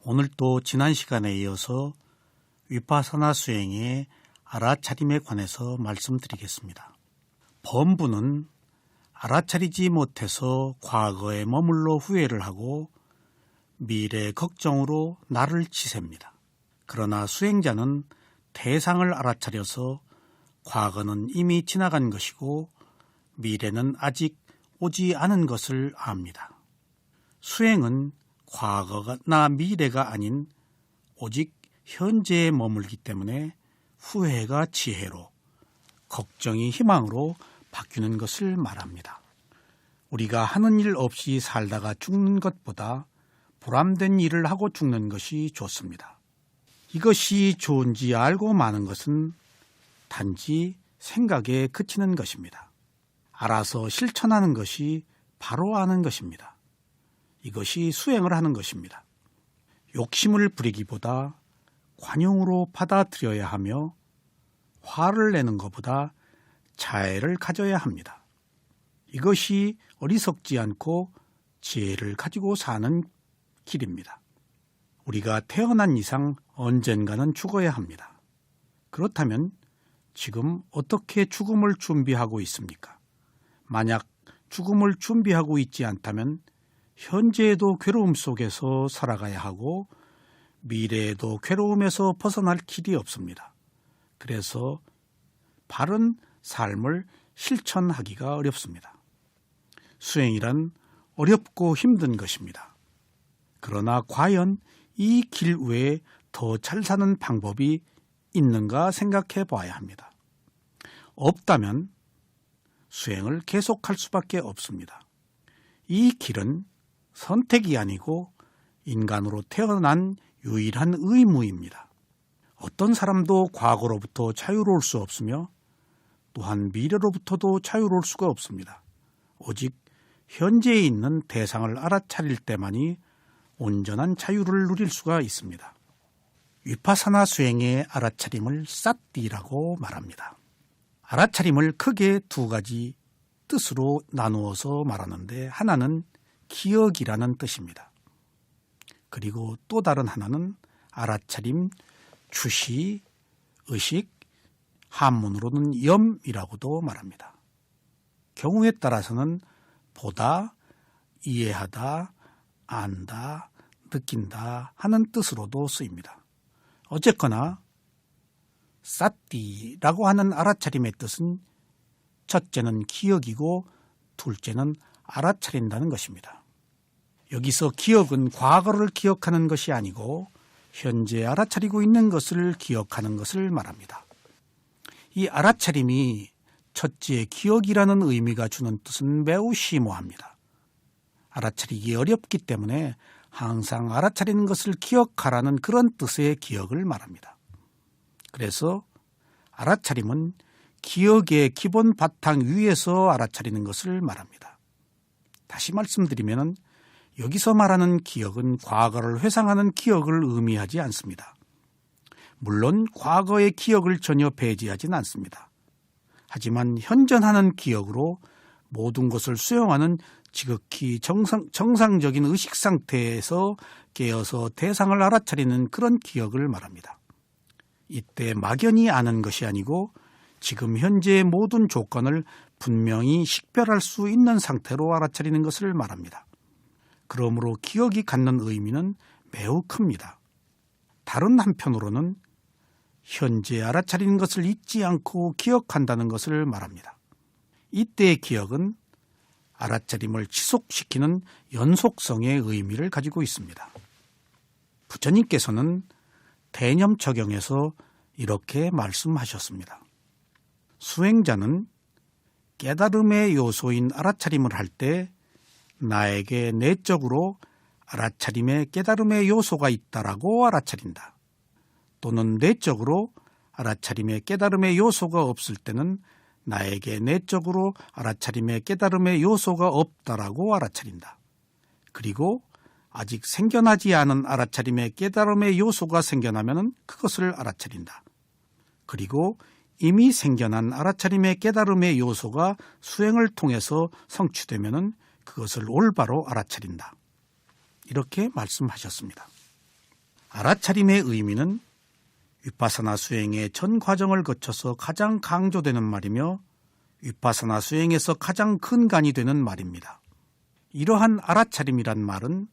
오늘도 지난 시간에 이어서 위파사나 수행의 알아차림에 관해서 말씀드리겠습니다. 범부는 알아차리지 못해서 과거에 머물러 후회를 하고 미래 걱정으로 나를 치셉니다. 그러나 수행자는 대상을 알아차려서 과거는 이미 지나간 것이고 미래는 아직 오지 않은 것을 압니다. 수행은 과거나 미래가 아닌 오직 현재에 머물기 때문에 후회가 지혜로, 걱정이 희망으로 바뀌는 것을 말합니다. 우리가 하는 일 없이 살다가 죽는 것보다 보람된 일을 하고 죽는 것이 좋습니다. 이것이 좋은지 알고 마는 것은 단지 생각에 그치는 것입니다. 알아서 실천하는 것이 바로 아는 것입니다. 이것이 수행을 하는 것입니다. 욕심을 부리기보다 관용으로 받아들여야 하며 화를 내는 것보다 자애를 가져야 합니다. 이것이 어리석지 않고 지혜를 가지고 사는 길입니다. 우리가 태어난 이상 언젠가는 죽어야 합니다. 그렇다면 지금 어떻게 죽음을 준비하고 있습니까? 만약 죽음을 준비하고 있지 않다면 현재에도 괴로움 속에서 살아가야 하고 미래에도 괴로움에서 벗어날 길이 없습니다. 그래서 바른 삶을 실천하기가 어렵습니다. 수행이란 어렵고 힘든 것입니다. 그러나 과연 이 길 외에 더 잘 사는 방법이 있는가 생각해 봐야 합니다. 없다면 수행을 계속할 수밖에 없습니다. 이 길은 선택이 아니고 인간으로 태어난 유일한 의무입니다. 어떤 사람도 과거로부터 자유로울 수 없으며 또한 미래로부터도 자유로울 수가 없습니다. 오직 현재에 있는 대상을 알아차릴 때만이 온전한 자유를 누릴 수가 있습니다. 위파사나 수행의 알아차림을 사띠라고 말합니다. 알아차림을 크게 두 가지 뜻으로 나누어서 말하는데 하나는 기억이라는 뜻입니다. 그리고 또 다른 하나는 알아차림, 주시, 의식, 한문으로는 염이라고도 말합니다. 경우에 따라서는 보다, 이해하다, 안다, 느낀다 하는 뜻으로도 쓰입니다. 어쨌거나 사띠라고 하는 알아차림의 뜻은 첫째는 기억이고 둘째는 알아차린다는 것입니다. 여기서 기억은 과거를 기억하는 것이 아니고 현재 알아차리고 있는 것을 기억하는 것을 말합니다. 이 알아차림이 첫째 기억이라는 의미가 주는 뜻은 매우 심오합니다. 알아차리기 어렵기 때문에 항상 알아차리는 것을 기억하라는 그런 뜻의 기억을 말합니다. 그래서 알아차림은 기억의 기본 바탕 위에서 알아차리는 것을 말합니다. 다시 말씀드리면 여기서 말하는 기억은 과거를 회상하는 기억을 의미하지 않습니다. 물론 과거의 기억을 전혀 배제하진 않습니다. 하지만 현존하는 기억으로 모든 것을 수용하는 지극히 정상적인 의식 상태에서 깨어서 대상을 알아차리는 그런 기억을 말합니다. 이때 막연히 아는 것이 아니고 지금 현재의 모든 조건을 분명히 식별할 수 있는 상태로 알아차리는 것을 말합니다. 그러므로 기억이 갖는 의미는 매우 큽니다. 다른 한편으로는 현재 알아차리는 것을 잊지 않고 기억한다는 것을 말합니다. 이때의 기억은 알아차림을 지속시키는 연속성의 의미를 가지고 있습니다. 부처님께서는 대념 적용에서 이렇게 말씀하셨습니다. 수행자는 깨달음의 요소인 알아차림을 할 때 나에게 내적으로 알아차림의 깨달음의 요소가 있다라고 알아차린다. 또는 내적으로 알아차림의 깨달음의 요소가 없을 때는 나에게 내적으로 알아차림의 깨달음의 요소가 없다라고 알아차린다. 그리고 아직 생겨나지 않은 알아차림의 깨달음의 요소가 생겨나면 그것을 알아차린다. 그리고 이미 생겨난 알아차림의 깨달음의 요소가 수행을 통해서 성취되면 그것을 올바로 알아차린다. 이렇게 말씀하셨습니다. 알아차림의 의미는 위파사나 수행의 전 과정을 거쳐서 가장 강조되는 말이며 위파사나 수행에서 가장 근간이 되는 말입니다. 이러한 알아차림이란 말은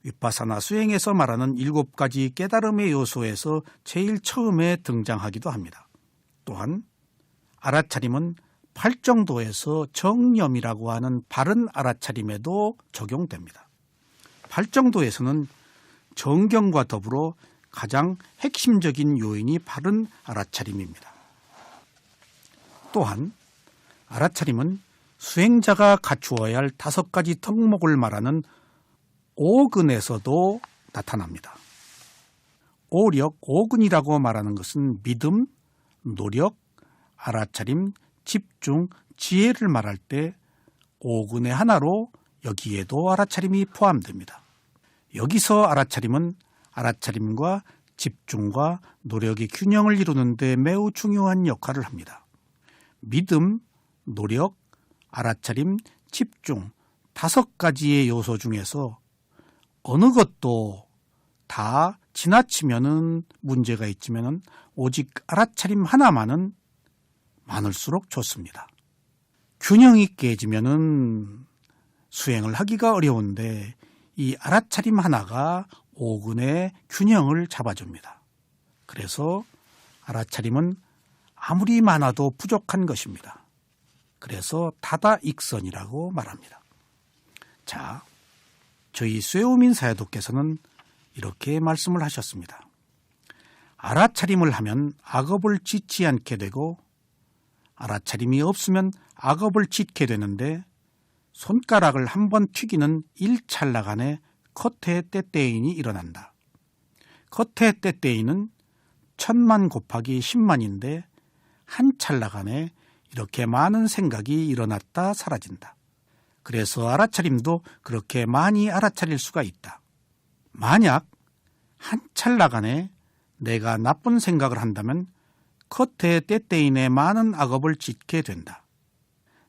위파사나 수행에서 말하는 7가지 깨달음의 요소에서 제일 처음에 등장하기도 합니다. 또한 알아차림은 팔정도에서 정념이라고 하는 바른 알아차림에도 적용됩니다. 팔정도에서는 정경과 더불어 가장 핵심적인 요인이 바른 알아차림입니다. 또한 알아차림은 수행자가 갖추어야 할 5가지 덕목을 말하는 오근에서도 나타납니다. 오력, 오근이라고 말하는 것은 믿음, 노력, 알아차림, 집중, 지혜를 말할 때 오근의 하나로 여기에도 알아차림이 포함됩니다. 여기서 알아차림은 알아차림과 집중과 노력의 균형을 이루는 데 매우 중요한 역할을 합니다. 믿음, 노력, 알아차림, 집중 5가지의 요소 중에서 어느 것도 다 지나치면은 문제가 있지만은 오직 알아차림 하나만은 많을수록 좋습니다. 균형이 깨지면은 수행을 하기가 어려운데 이 알아차림 하나가 오근의 균형을 잡아줍니다. 그래서 알아차림은 아무리 많아도 부족한 것입니다. 그래서 다다익선이라고 말합니다. 자, 저희 쇠우민 사야도께서는 이렇게 말씀을 하셨습니다. 알아차림을 하면 악업을 짓지 않게 되고 알아차림이 없으면 악업을 짓게 되는데 손가락을 한번 튀기는 1찰나간에 커트의 때때인이 일어난다. 커트의 때때인은 1000만 곱하기 10만인데 한 찰나간에 이렇게 많은 생각이 일어났다 사라진다. 그래서 알아차림도 그렇게 많이 알아차릴 수가 있다. 만약 한 찰나간에 내가 나쁜 생각을 한다면 커트의 때때인에 많은 악업을 짓게 된다.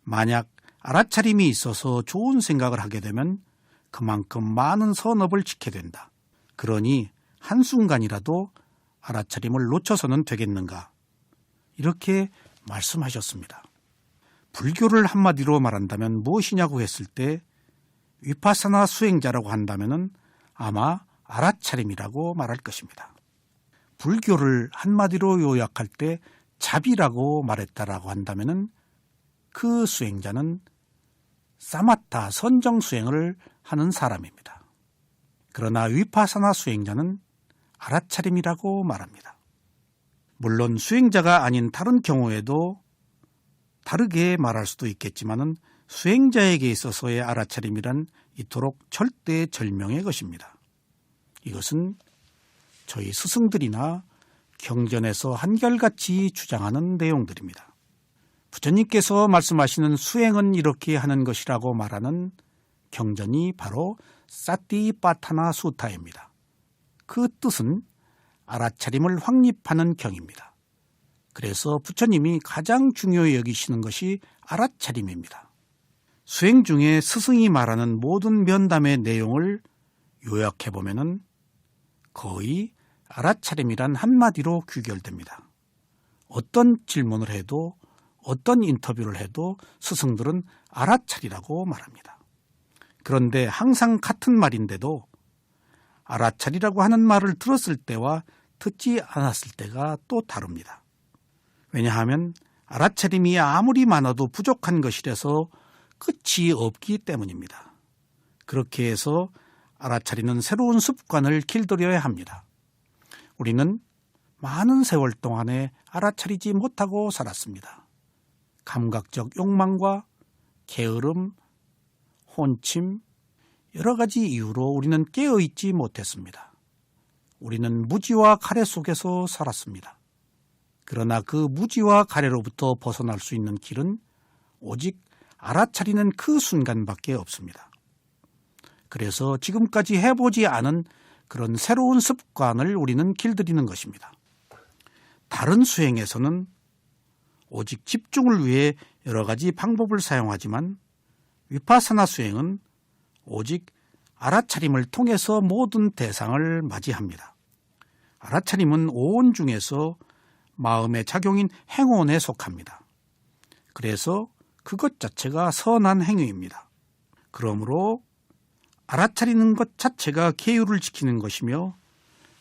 만약 알아차림이 있어서 좋은 생각을 하게 되면 그만큼 많은 선업을 짓게 된다. 그러니 한순간이라도 알아차림을 놓쳐서는 되겠는가? 이렇게 말씀하셨습니다. 불교를 한마디로 말한다면 무엇이냐고 했을 때 위파사나 수행자라고 한다면 아마 알아차림이라고 말할 것입니다. 불교를 한마디로 요약할 때 자비라고 말했다라고 한다면 그 수행자는 사마타 선정 수행을 하는 사람입니다. 그러나 위파사나 수행자는 알아차림이라고 말합니다. 물론 수행자가 아닌 다른 경우에도 다르게 말할 수도 있겠지만은 수행자에게 있어서의 알아차림이란 이토록 절대절명의 것입니다. 이것은 저희 스승들이나 경전에서 한결같이 주장하는 내용들입니다. 부처님께서 말씀하시는 수행은 이렇게 하는 것이라고 말하는 경전이 바로 사띠빠타나 수타입니다. 그 뜻은 알아차림을 확립하는 경입니다. 그래서 부처님이 가장 중요히 여기시는 것이 알아차림입니다. 수행 중에 스승이 말하는 모든 면담의 내용을 요약해보면 거의 알아차림이란 한마디로 귀결됩니다. 어떤 질문을 해도 어떤 인터뷰를 해도 스승들은 알아차리라고 말합니다. 그런데 항상 같은 말인데도 알아차리라고 하는 말을 들었을 때와 듣지 않았을 때가 또 다릅니다. 왜냐하면 알아차림이 아무리 많아도 부족한 것이라서 끝이 없기 때문입니다. 그렇게 해서 알아차리는 새로운 습관을 길들여야 합니다. 우리는 많은 세월 동안에 알아차리지 못하고 살았습니다. 감각적 욕망과 게으름, 혼침, 여러 가지 이유로 우리는 깨어있지 못했습니다. 우리는 무지와 가래 속에서 살았습니다. 그러나 그 무지와 가래로부터 벗어날 수 있는 길은 오직 알아차리는 그 순간밖에 없습니다. 그래서 지금까지 해보지 않은 그런 새로운 습관을 우리는 길들이는 것입니다. 다른 수행에서는 오직 집중을 위해 여러 가지 방법을 사용하지만 위파사나 수행은 오직 알아차림을 통해서 모든 대상을 맞이합니다. 알아차림은 오온 중에서 마음의 작용인 행온에 속합니다. 그래서 그것 자체가 선한 행위입니다. 그러므로 알아차리는 것 자체가 계율을 지키는 것이며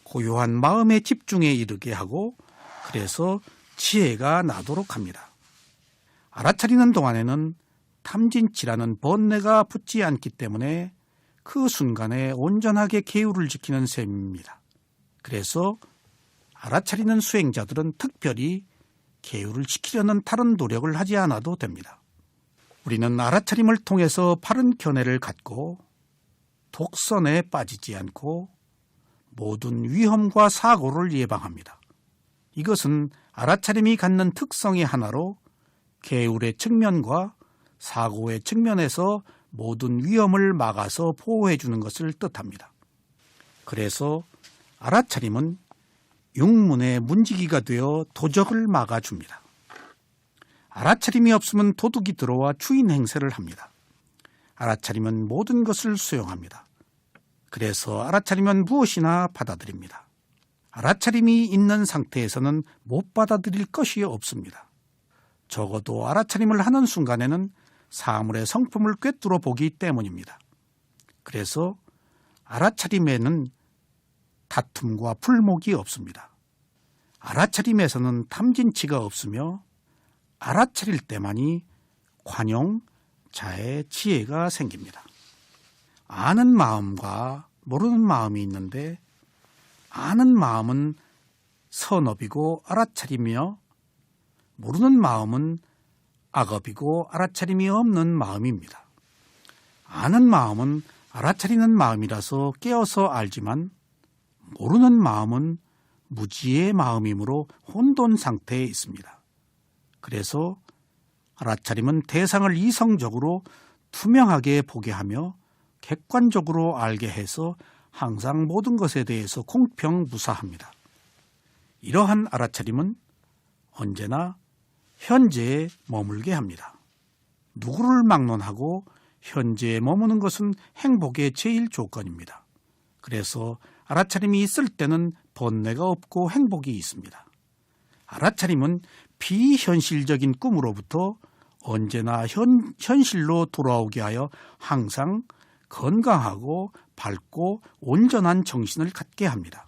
고요한 마음의 집중에 이르게 하고 그래서 지혜가 나도록 합니다. 알아차리는 동안에는 탐진치라는 번뇌가 붙지 않기 때문에 그 순간에 온전하게 계율을 지키는 셈입니다. 그래서 알아차리는 수행자들은 특별히 계율을 지키려는 다른 노력을 하지 않아도 됩니다. 우리는 알아차림을 통해서 바른 견해를 갖고 독선에 빠지지 않고 모든 위험과 사고를 예방합니다. 이것은 알아차림이 갖는 특성의 하나로 계율의 측면과 사고의 측면에서 모든 위험을 막아서 보호해 주는 것을 뜻합니다. 그래서 알아차림은 육문의 문지기가 되어 도적을 막아줍니다. 알아차림이 없으면 도둑이 들어와 추인 행세를 합니다. 알아차림은 모든 것을 수용합니다. 그래서 알아차림은 무엇이나 받아들입니다. 알아차림이 있는 상태에서는 못 받아들일 것이 없습니다. 적어도 알아차림을 하는 순간에는 사물의 성품을 꿰뚫어 보기 때문입니다. 그래서 알아차림에는 다툼과 불목이 없습니다. 알아차림에서는 탐진치가 없으며 알아차릴 때만이 관용, 자애, 지혜가 생깁니다. 아는 마음과 모르는 마음이 있는데 아는 마음은 선업이고 알아차리며 모르는 마음은 악업이고 알아차림이 없는 마음입니다. 아는 마음은 알아차리는 마음이라서 깨어서 알지만 모르는 마음은 무지의 마음이므로 혼돈 상태에 있습니다. 그래서 알아차림은 대상을 이성적으로 투명하게 보게 하며 객관적으로 알게 해서 항상 모든 것에 대해서 공평무사합니다. 이러한 알아차림은 언제나 현재에 머물게 합니다. 누구를 막론하고 현재에 머무는 것은 행복의 제일 조건입니다. 그래서 알아차림이 있을 때는 번뇌가 없고 행복이 있습니다. 알아차림은 비현실적인 꿈으로부터 언제나 현실로 돌아오게 하여 항상 건강하고 밝고 온전한 정신을 갖게 합니다.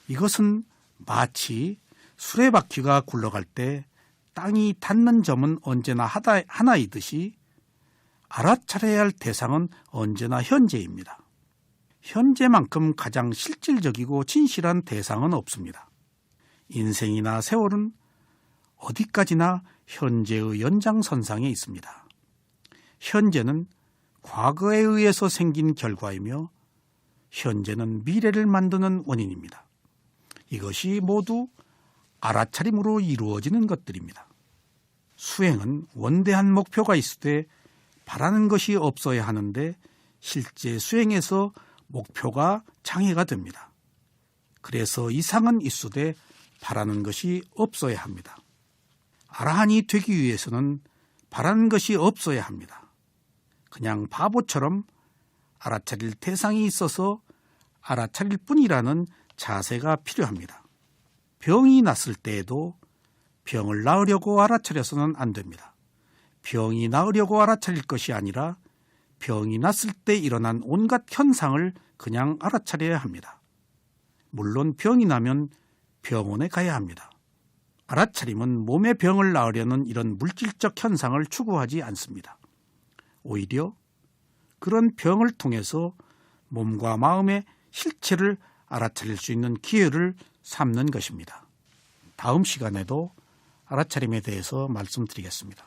이것은 마치 수레바퀴가 굴러갈 때 땅이 닿는 점은 언제나 하나이듯이 알아차려야 할 대상은 언제나 현재입니다. 현재만큼 가장 실질적이고 진실한 대상은 없습니다. 인생이나 세월은 어디까지나 현재의 연장선상에 있습니다. 현재는 과거에 의해서 생긴 결과이며 현재는 미래를 만드는 원인입니다. 이것이 모두 알아차림으로 이루어지는 것들입니다. 수행은 원대한 목표가 있을 때 바라는 것이 없어야 하는데 실제 수행에서 목표가 장애가 됩니다. 그래서 이상은 있으되 바라는 것이 없어야 합니다. 아라한이 되기 위해서는 바라는 것이 없어야 합니다. 그냥 바보처럼 알아차릴 대상이 있어서 알아차릴 뿐이라는 자세가 필요합니다. 병이 났을 때에도 병을 나으려고 알아차려서는 안 됩니다. 병이 나으려고 알아차릴 것이 아니라 병이 났을 때 일어난 온갖 현상을 그냥 알아차려야 합니다. 물론 병이 나면 병원에 가야 합니다. 알아차림은 몸의 병을 나으려는 이런 물질적 현상을 추구하지 않습니다. 오히려 그런 병을 통해서 몸과 마음의 실체를 알아차릴 수 있는 기회를 삼는 것입니다. 다음 시간에도 알아차림에 대해서 말씀드리겠습니다.